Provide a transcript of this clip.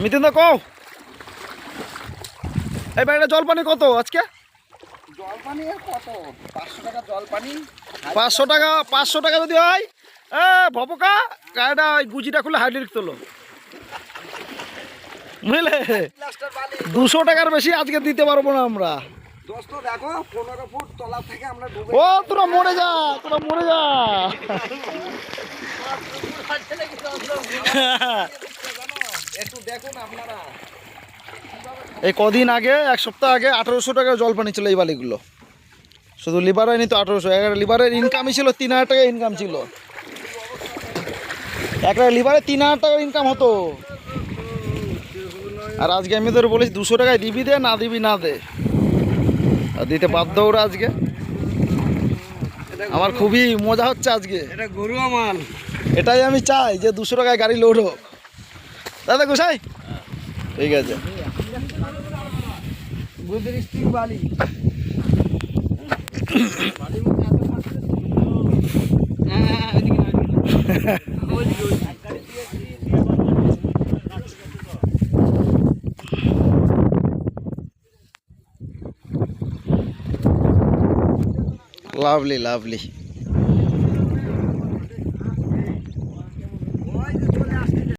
মিতিন দা কও এই বাড়িটা জল পানি কত আজকে? জল পানি কত? 500 টাকা জল পানি। 500 টাকা যদি হয় ভবকা গাড়িটা গুজিটা খুলে হাইড্রিক তোলো, বুঝলে? 200 টাকার বেশি আজকে দিতে পারবো না আমরা। দোস্ত দেখো 15 ফুট তলা থেকে আমরা ডুবে। ও তোরা মরে যা, তোরা মরে যা। একটু দেখুন আপনারা। এই কদিন আগে, এক সপ্তাহ আগে 1800 টাকা জল পানি ছিল এই বালিগুলো, শুধু লিভার হয়নি তো 1800। লিভারের ইনকামই ছিল 3000 টাকা ইনকাম ছিল, একটা লিভারে 3000 টাকার ইনকাম হতো। আর আজকে আমি তোর বলেছি 200 টাকায় দিবি দে, না দিবি না দে, আর দিতে বাধ্য ওরা আজকে। আমার খুবই মজা হচ্ছে আজকে, এটা গরুয়া মাল। এটাই আমি চাই যে 200 টাকায় গাড়ি লোড হোক। দাদা গোসাই ঠিক আছে। বুদ্ধির স্টিক বালি। Lovely lovely.